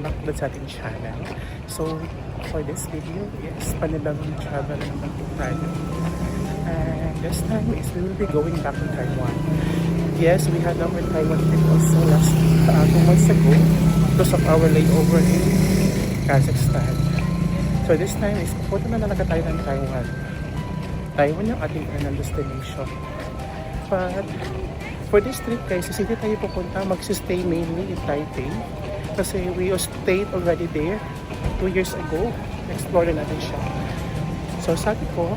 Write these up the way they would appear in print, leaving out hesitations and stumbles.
back ulit sa ating channel. So, for this video is panibagong travel naman po tayo. And this time is we will be going back to Taiwan. Yes, we had our Taiwan trip also last 2 months ago because of our layover in Kazakhstan. So this time is pupunta na talaga tayo ng Taiwan. Taiwan yung ating destination. But for this trip guys, hindi tayo pupunta, magsistay mainly in Taipei. Kasi we stayed already there 2 years ago. Explore na natin siya. So sabi ko,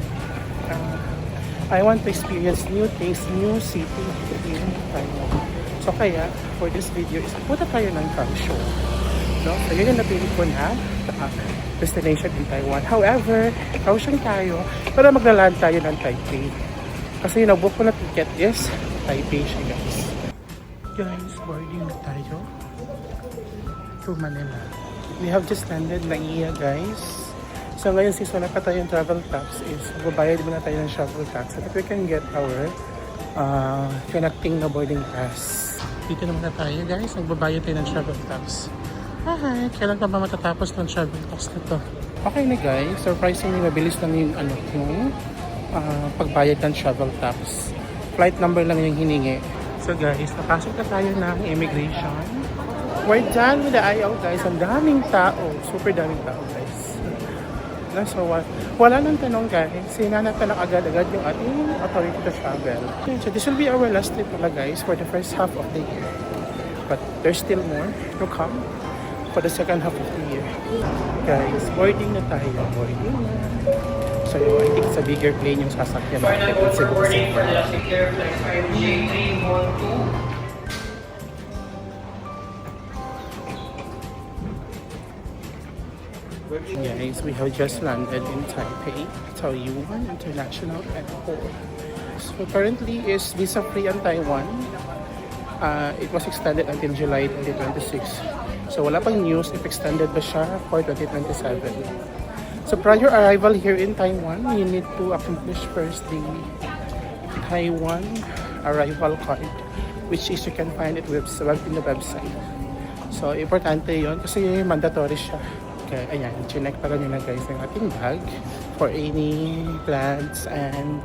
I want to experience new things, new city in Taiwan. So kaya, for this video is punta tayo ng Kaohsiung. No? So yun yung napili ko na destination in Taiwan. However, Kaohsiung tayo, para maglalaan tayo ng Taipei. Kasi yung nag-book ko na ticket is Taipei siya guys. Guys, boarding na tayo to Manila. We have just landed Naiya guys. So ngayon since wala pa tayong travel tax is magbabayad muna tayo ng travel tax so that we can get our connecting na boarding pass. Dito naman na tayo guys, magbabayad tayo ng travel tax. Hi, kailan pa ba matatapos ng travel tax na to? Okay na guys, surprisingly mabilis lang yung pagbayad ng travel tax. Flight number lang yung hiningi. So guys, napasok na tayo ng immigration. We're done with the IO guys. Ang daming tao. Super daming tao guys. So wala nang tanong guys. Sinanap na lang agad-agad yung ating authority to travel. So this will be our last trip pala guys for the first half of the year. But there's still more to come for the second half of the year. Guys, boarding na tayo. Boarding na. So I think it's a bigger plane yung sasakyan natin. Boarding for the Secure Flight 5J312. Guys, we have just landed in Taipei, Taoyuan International Airport. So currently is visa free on Taiwan. It was extended until July 2026. So wala pang news if extended ba siya for 2027. So prior arrival here in Taiwan, you need to accomplish first the Taiwan arrival card, which is you can find it in the website. So importante yon kasi mandatory siya. Okay, ayan, chinek pa rin na guys ng ating bag for any plants and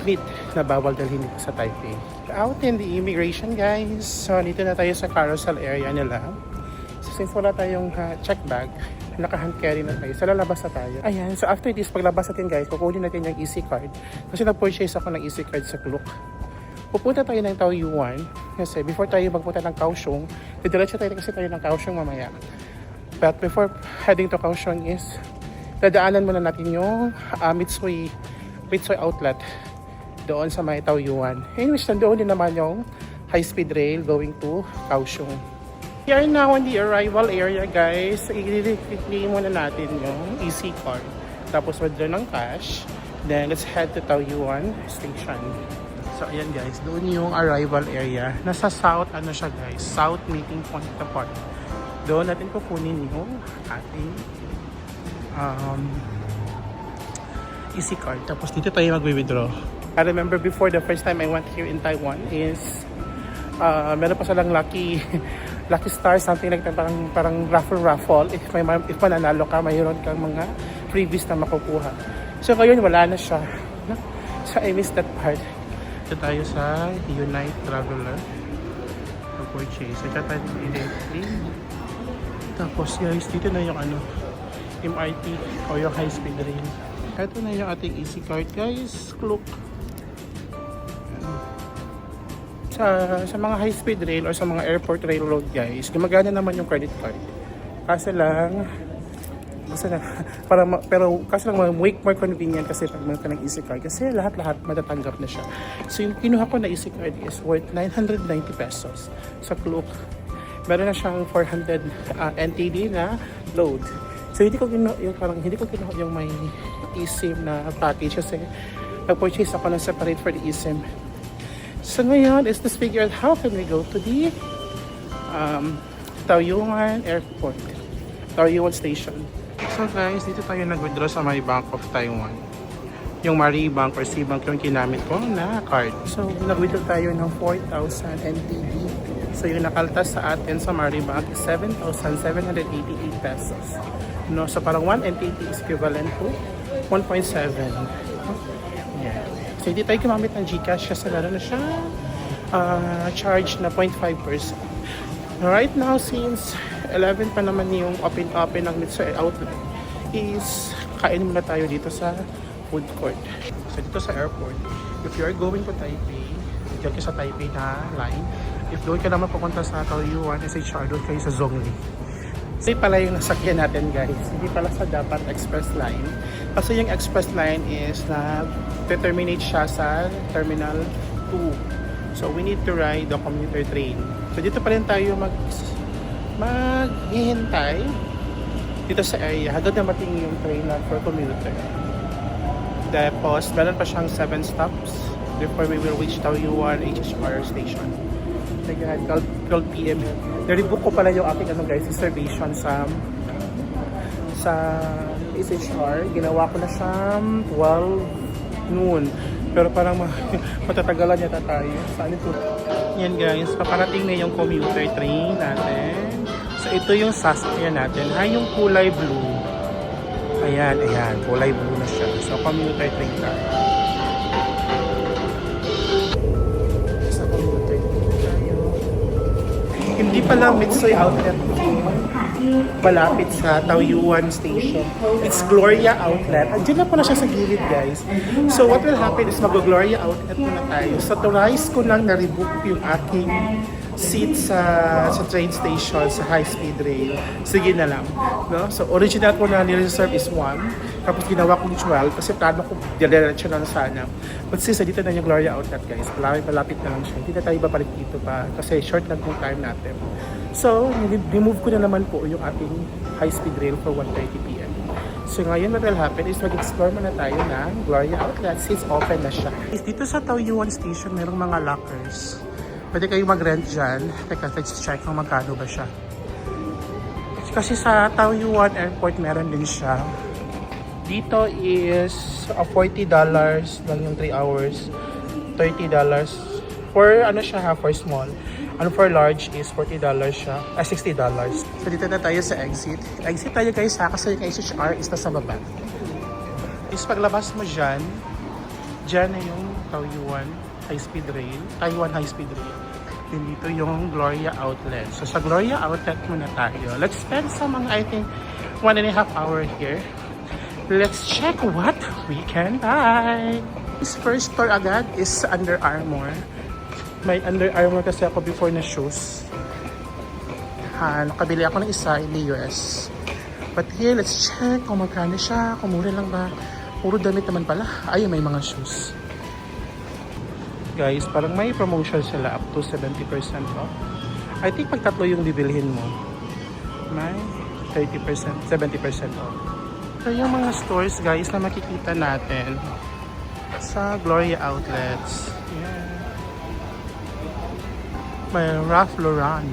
meat na bawal dalhin dito sa Taipei. Out in the immigration guys, so dito na tayo sa carousel area nila. So since wala tayong check bag, naka-hand carry na tayo. So lalabas na tayo. Ayan, so after this, paglabas natin guys, kukunin natin yung EC card. Kasi nag-purchase ako ng EC card sa Klook. Pupunta tayo ng Taoyuan kasi before tayo magpunta ng Kaohsiung, didiretso tayo kasi tayo ng Kaohsiung mamaya. But before heading to Kaohsiung is dadaanan muna natin yung Mitsui outlet doon sa may Taoyuan. Anyways, nandoon din naman yung high-speed rail going to Kaohsiung. We are now on the arrival area guys. I-claim muna natin yung EC card. Tapos withdraw ng cash. Then let's head to Taoyuan station. So ayan guys, doon yung arrival area. Nasa south siya guys, south meeting point na part. Doon natin kukunin yung ating EC card. Tapos dito tayo mag-withdraw. I remember before the first time I went here in Taiwan is meron pa silang lucky star, something like that, parang raffle. If mananalo ka, mayroon kang mga freebies na makukuha. So ngayon wala na siya. So I missed that part. Ito tayo sa Unite Traveler. Purchase. Ito tayo directly. Tapos guys, dito na yung MRT o yung high speed rail. Ito na yung ating EC card guys. Klook. Sa mga high speed rail or sa mga airport railroad guys, gumagana naman yung credit card. Kaso lang make more convenient kasi pag meron ka ng EC card kasi lahat matatanggap na siya. So yung kinuha ko na EC card is worth 990 pesos sa Klook. Meron na siyang 400 NTD na load. So hindi ko kinuha yung may eSIM na package kasi nag-purchase ako ng separate for the eSIM. So ngayon is let's figure out how can we go to the Taoyuan Airport, Taoyuan Station. So guys, dito tayo nag-withdraw sa my Bank of Taiwan. Yung Marie Bank or C Bank yung kinamit ko na card. So nag-withdraw tayo ng 4,000 NTD So yung nakaltas sa atin sa Maribank is 7,788 pesos. No, so parang 1 NTT is equivalent to 1.7. Yeah. So hindi tayo gumamit ng GCash kasi meron na siya charge na 0.5%. Right now, since 11 pa naman yung open ng Mitsui outlet, is kain muna tayo dito sa food court. So dito sa airport, if you are going to Taipei, dito ka sa Taipei na line. If doon ka naman pupunta sa Taoyuan, SHR, doon kayo sa Zhongli. So pala yung nasakyan natin guys, hindi pala sa dapat express line. Kasi yung express line is na determinate siya sa Terminal 2. So we need to ride the commuter train. So dito pa rin tayo maghihintay dito sa area hanggang dumating yung train na for commuter. Tapos meron pa siyang 7 stops before we will reach Taoyuan HHR station. Again, 12 PM. Naribook ko pala yung aking reservation sa HHR. Ginawa ko na siyang 12 noon. Pero parang matatagalan yata tayo. Saan ito? Yan guys, paparating na yung commuter train natin. So ito yung sasakyan natin. Yung kulay blue. Ayan, kulay blue na siya. So commuter train tayo. Sa commuter train tayo. Hindi pala Mitsui outlet malapit sa Taoyuan station. It's Gloria Outlet. Andiyan na pala siya sa gilid guys. So what will happen is mag-Gloria Outlet muna tayo. So twice ko lang na-rebook yung aking seat sa train station sa high-speed rail. Sige na lang. No? So original ko na ni-reserve is 1. Tapos ginawa kong 12 kasi plano ko diretso na sana. But since dito na yung Gloria Outlet guys, malapit na lang siya. Hindi na tayo babalik dito pa kasi short lang yung time natin. So, remove ko na naman po yung ating high-speed rail for 1:30 PM. So ngayon what will happen is mag-explore muna tayo ng Gloria Outlet since open na siya. Dito sa Taoyuan Station, merong mga lockers. Pwede kayong mag-rent dyan. Teka, let's check kung magkano ba siya. Kasi sa Taoyuan Airport, meron din siya. Dito is $40 lang yung 3 hours. $30 for ano siya ha, for small. Ano for large is $40 siya. $60. So dito na tayo sa exit. Exit tayo guys ha, kasi yung HHR is nasa baba. Is paglabas mo dyan na yung Taoyuan high-speed rail. Taiwan high-speed rail. Then dito yung Gloria Outlet. So sa Gloria Outlet muna tayo. Let's spend some I think 1.5 hour here. Let's check what we can buy. This first store agad is Under Armour. May Under Armour kasi ako before na shoes. Nakabili ako ng isa in the US. But here, let's check kung magkano siya, kung mura lang ba. Puro damit naman pala. Ayun, may mga shoes. Guys, parang may promotion sila up to 70% off. I think pag tatlo yung bibilhin mo, may 30%, 70% off. So yung mga stores guys na makikita natin sa Gloria Outlets. Yeah. May Ralph Lauren.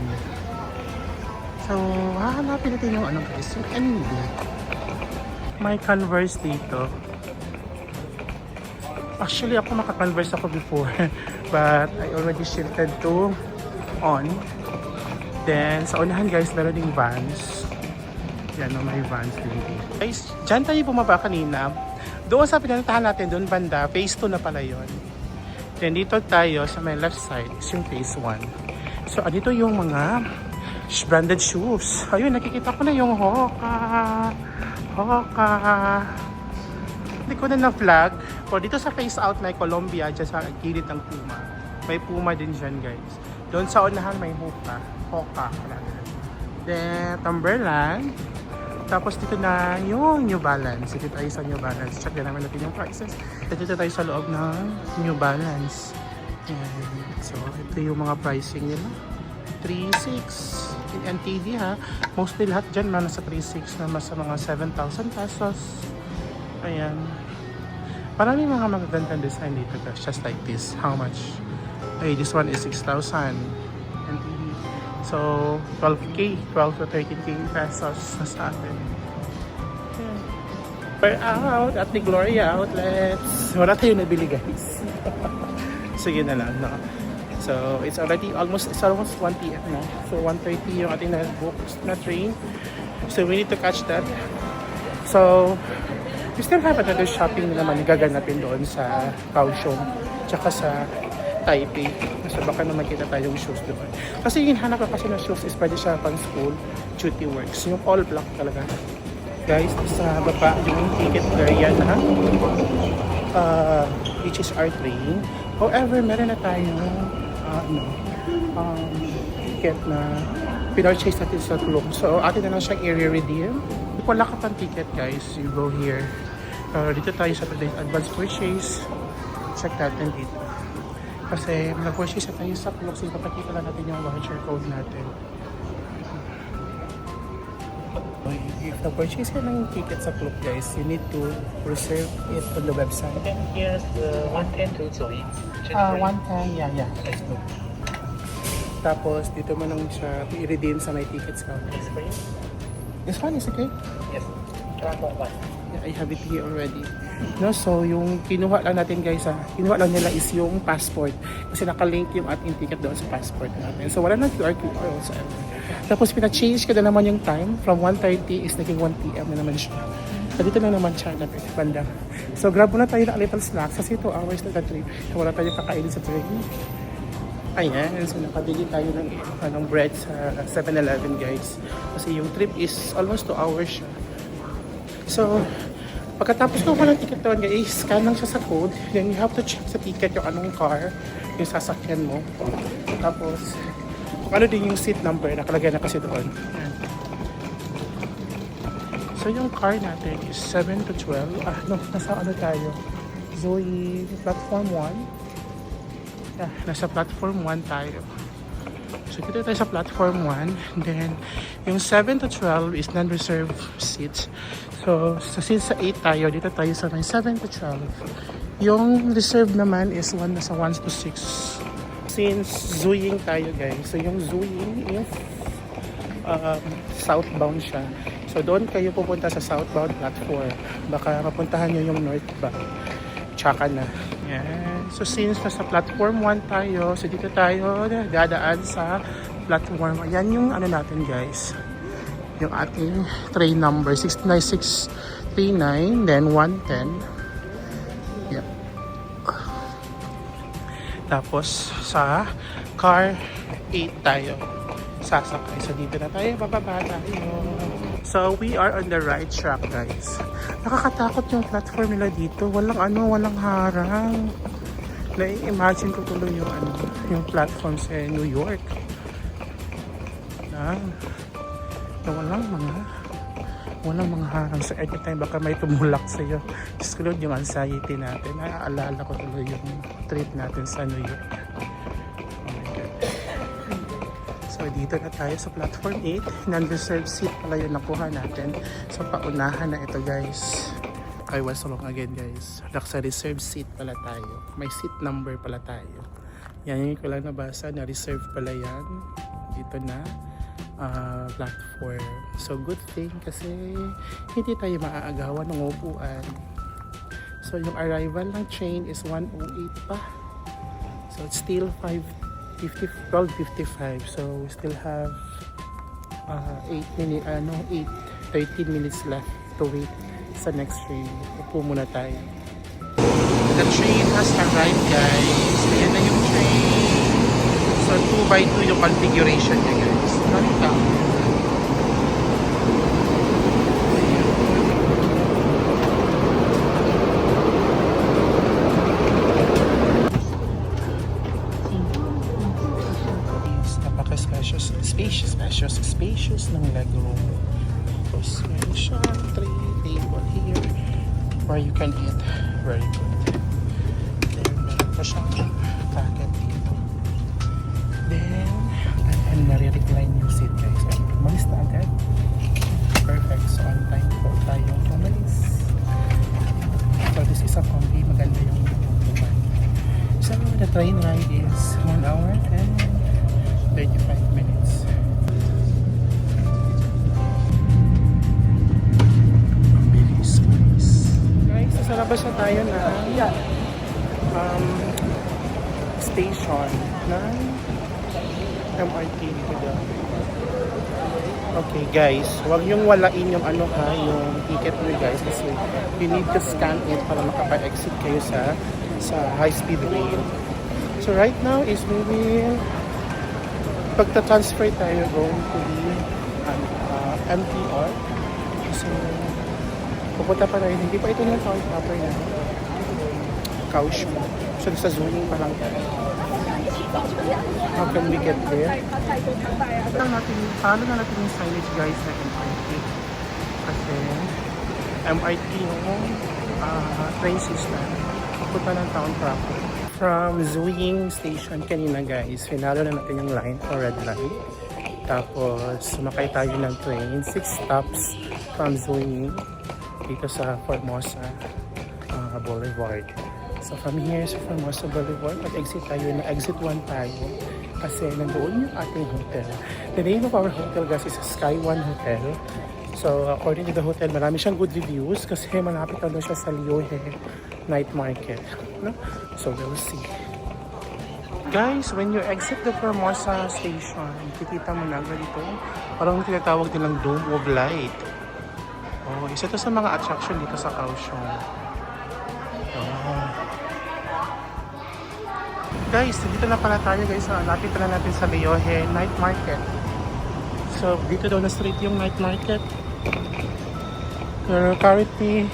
So, hahanapin natin yung ano guys, yung NB. May Converse dito. Actually, ako maka-Converse ako before. But I already shifted to on. Then, sa unahan guys, meron ding Vans. Yan, may Vans din. Guys, dyan tayo bumaba kanina. Doon sa pinantahan natin, doon banda, phase 2 na pala yun. Then, dito tayo sa may left side is yung phase 1. So, dito yung mga branded shoes. Ayun, nakikita ko na yung Hoka. Hindi ko na flag. O, dito sa face out na Columbia, dyan sa gilid ng Puma. May Puma din dyan, guys. Doon sa unahan may Hoka. Then, Timberland. Tapos dito na yung New Balance. Dito tayo sa New Balance. Check na naman natin yung prices. Dito tayo sa loob ng New Balance. Ayan. So, ito yung mga pricing nila. 3.6 in NTD ha. Mostly lahat dyan nasa 3.6 na mas sa mga 7,000 pesos. Ayan. Maraming mga magagandang design dito guys. Just like this. How much? Hey, this one is 6,000 NTD. So, 12K. 12 to 13K pesos na sa atin. Ayan. We're out at the Gloria Outlets. Wala tayo nabili guys. Sige na lang, no? So it's almost 1 p.m. na. So 1:30 yung ating na-book na train. So we need to catch that. So we still have another shopping naman gaganapin doon sa Kaohsiung tsaka sa Taipei. So baka na makita tayong shoes doon. Kasi yung hanap ko kasi ng shoes is pwede siya pang school, duty works. Yung all black talaga. Guys, sa baba yung ticket area na which is our train. However, meron na tayong ticket na pinurchase natin sa Klook. So atin na lang siyang area redeem. Kung wala ka pang ticket guys, you go here. Dito tayo sa advance purchase. Check natin dito. Kasi nag-purchase na tayo sa Klook. So ipapakita lang natin yung voucher code natin. If na-purchase ka ng ticket sa Klook guys, you need to reserve it on the website. Then here's the 110 to 1. 110, yeah. Let's go. Tapos, dito mo lang siya i-redeem sa my tickets counter. Yes, for you? This one is okay? Yes. Travel one. Yeah, I have it here already. No, so yung kinuha lang natin guys, kinuha lang nila is yung passport. Kasi nakalink yung ating ticket doon sa passport natin. So wala nang QR code also. Tapos pina-change ko na naman yung time. From 1:30 is naging 1 p.m. na naman siya. So dito na naman siya na banda. So grab muna tayo ng little snacks kasi 2 hours na trip. So wala tayong kakainin sa train. Ayan, so nakabili tayo ng bread sa 7-Eleven guys. Kasi yung trip is almost 2 hours siya. So, pagkatapos ko ng ticket doon guys, scan lang siya sa code. Then you have to check sa ticket yung anong car, yung sasakyan mo. Tapos, kung ano din yung seat number, nakalagay na kasi doon. Ayan. So yung car natin is 7 to 12. Nasa ano tayo? Zoe, platform 1. Yeah, nasa platform 1 tayo. So dito tayo sa platform 1. Then, yung 7 to 12 is non-reserved seats. So, since sa 8 tayo, dito tayo sa may 7 to 12. Yung reserved naman is nasa 1 to 6. Since Zuying tayo guys. So yung Zuying is southbound siya. So doon kayo pupunta sa southbound platform. Baka mapuntahan nyo yung northbound. Tsaka na. Yan. So since nasa platform 1 tayo, so dito tayo dadaan sa platform. Ayan yung ano natin guys. Yung ating train number 69639 then 110. Yep. Tapos sa car 8 tayo sasakay. So dito na tayo, bababa tayo. So we are on the right track guys. Nakakatakot yung platform nila dito. Walang harang. Na-imagine ko tuloy yung platform sa New York. Na walang mga harang sa anytime baka may tumulak sa iyo. Just kulod yung anxiety natin. Naaalala ko tuloy yung trip natin sa New York. Oh my God. So dito na tayo sa platform 8. Non-reserved seat pala yung nakuha natin. So paunahan na ito guys. I was wrong again guys. Nasa reserved seat pala tayo. May seat number pala tayo. Yan yung ko lang nabasa na reserve pala yan. Dito na platform. So good thing kasi hindi tayo maaagawan ng upuan. So yung arrival ng train is 1:08 pa. So it's still 12:55. So we still have 13 minutes left to wait sa next train. Upo muna tayo. The train has arrived guys. Ayan na yung train. So 2x2 yung configuration niya guys. Nakita. Spacious ng legroom. Tapos meron siya 3 table here where you can eat. Very good. Then meron pa siyang packet dito. Then nare-recline yung seat guys. Malis na agad. Perfect. So on time po tayong umalis. So this is a combi. Maganda yung upuan. So the train ride is 1 hour and 35 minutes. Guys, nasa labas na tayo na station. ng MRT dito daw. Okay guys, huwag yung walain yung ano ha, yung ticket nyo guys kasi you need to scan it para makapa-exit kayo sa high-speed rail. So right now is we will pagta-transfer tayo going to the MTR. So pupunta pa tayo, hindi pa ito yung town proper na Kaohsiung. So sa zoning pa lang tayo. How can we get there? Follow na natin yung signage guys na MRT. Kasi MRT yung train system. Pupunta ng town proper. From Zuiying Station kanina guys, finalo na natin yung line or red line. Tapos sumakay tayo ng train, 6 stops from Zuiying dito sa Formosa Boulevard. So from here sa Formosa Boulevard, mag-exit tayo na exit 1 tayo kasi nandoon yung ating hotel. The name of our hotel guys is Sky One Hotel. So according to the hotel, marami siyang good reviews kasi malapit na siya sa Liohe Night Market. No? So we'll see. Guys, when you exit the Formosa Station, kikita mo na dito, parang tinatawag nilang Dome of Light. Oh, isa to sa mga attraction dito sa Kaohsiung. Oh. Guys, dito na pala tayo guys. Lapit na natin sa Liohe Night Market. So, dito daw na street yung night market. Pero currently,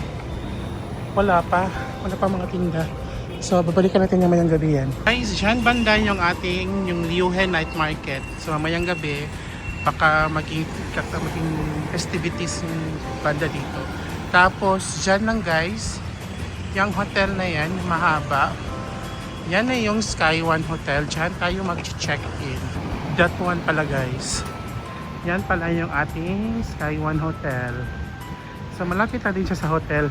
wala pa mga tinda. So, babalikan natin yung mayang gabi yan. Guys, dyan banda yung ating, yung Liohe Night Market. So, mayang gabi, baka maging festivities yung banda dito. Tapos, dyan lang guys, yung hotel na yan, mahaba. Yan na yung Sky One Hotel. Diyan tayo mag-check-in. That one pala guys. Yan pala yung ating Sky One Hotel. So malapit na din siya sa hotel.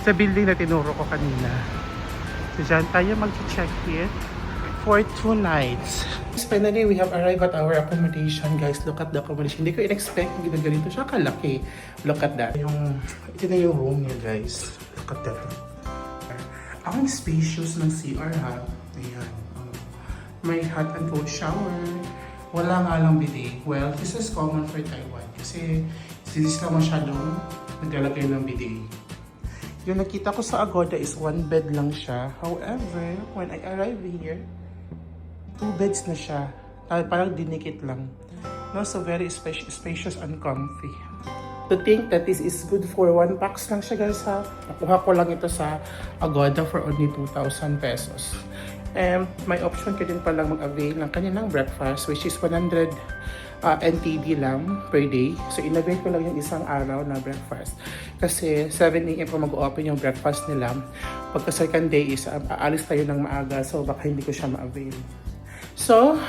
Sa building na tinuro ko kanina. So diyan tayo mag-check-in for 2 nights. Finally, we have arrived at our accommodation guys. Look at the accommodation. Hindi ko in-expect na ganito siya kalaki. Look at that. Ito na yung room niya guys. Look at that. Ang spacious ng CR ha. Ayan. May hot and cold shower. Wala nga lang bidet. Well, this is common for Taiwan. Kasi this lang masyadong naglalagay ng bidet. Yung nakita ko sa Agoda is 1 bed lang siya. However, when I arrived here, 2 beds na siya. Parang dinikit lang. No, so very spacious and comfy. To think that this is good for 1 pax lang siya guys ha. Nakuha ko lang ito sa Agoda for only 2,000 pesos. And may option ka din palang mag-avail ng kanilang breakfast which is 100 NTD lang per day. So in-avail ko lang yung isang araw na breakfast. Kasi 7 AM pa mag-open yung breakfast nila. Pagka second day is aalis tayo ng maaga so baka hindi ko siya ma-avail. So,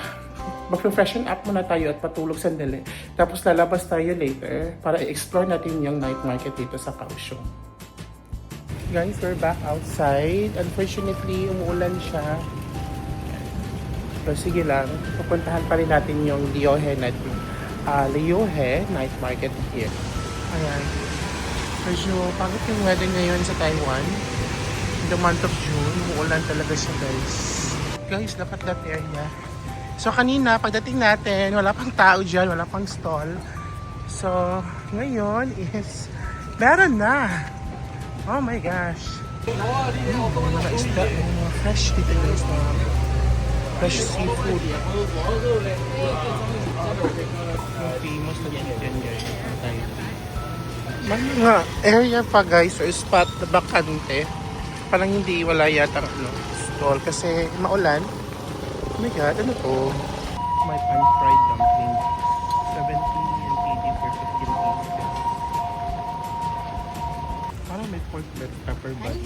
mag-freshen up muna tayo at patulog sandali. Tapos lalabas tayo later para i-explore natin yung night market dito sa Kaohsiung. Guys, we're back outside. Unfortunately, umuulan siya. Pero sige lang, pupuntahan pa rin natin yung Liohe Night Market here. Ayan. Medyo pangit yung weather ngayon sa Taiwan. In the month of June, umuulan talaga siya guys. Guys, look at that area. So kanina, pagdating natin, wala pang tao dyan, wala pang stall. So, ngayon is, meron na! Oh my gosh! Mga isda, mga fresh dito guys, mga fresh seafood. Famous na chicken guys. May mga area pa guys, or spot na bakante. Parang hindi wala yata stall kasi maulan. Oh my god, ano to? My pan-fried dumpling. 70 NTD for 15 pieces. Parang may pork pepper bun.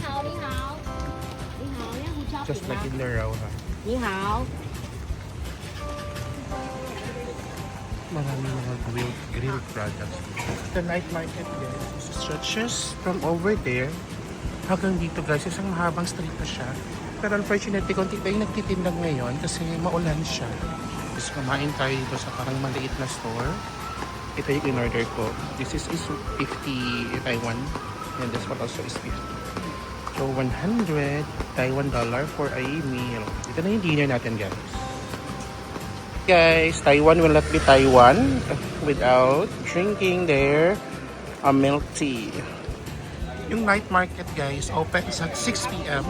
Just like in the raw ha. Maraming mga grilled products. The night market guys stretches from over there hanggang dito guys. Isang mahabang street na siya. Pero unfortunately, konti tayong nagtitindag ngayon kasi maulan siya. Tapos kumain tayo dito sa parang maliit na store. Ito yung in-order ko. This is 50 Taiwan. And this one also is 50. So, 100 Taiwan dollar for a meal. Ito na yung dinner natin guys. guys, Taiwan will not be Taiwan without drinking their milk tea. Yung night market guys, open is at 6 p.m.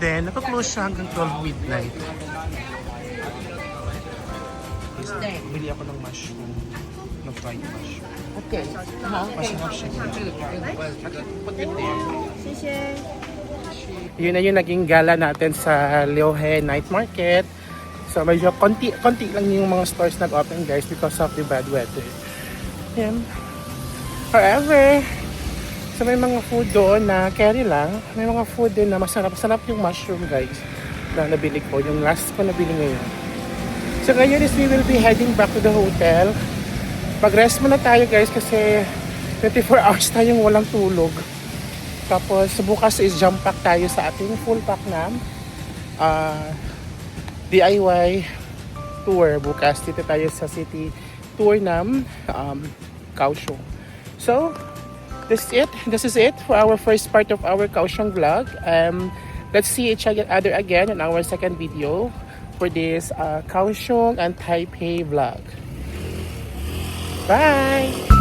Then, nakaklose siya hanggang 12 midnight. Bili ako ng mushroom. Ng fried mushroom. Okay. Masarap siya. Put it there. 谢谢。 Yun na yung naging gala natin sa Liuhe Night Market. So medyo konti lang yung mga stores nag-open guys because of the bad weather. Yan. However, so may mga food doon na carry lang. May mga food din na masarap yung mushroom guys na nabili ko. Yung last ko nabili ngayon. So ngayon is we will be heading back to the hotel. Mag-rest muna tayo guys kasi 24 hours tayong walang tulog. Tapos bukas is jump pack tayo sa ating full pack na DIY tour. Bukas dito tayo sa city tour ng Kaohsiung. So, this is it for our first part of our Kaohsiung vlog. Let's see each other again in our second video for this Kaohsiung and Taipei vlog. Bye!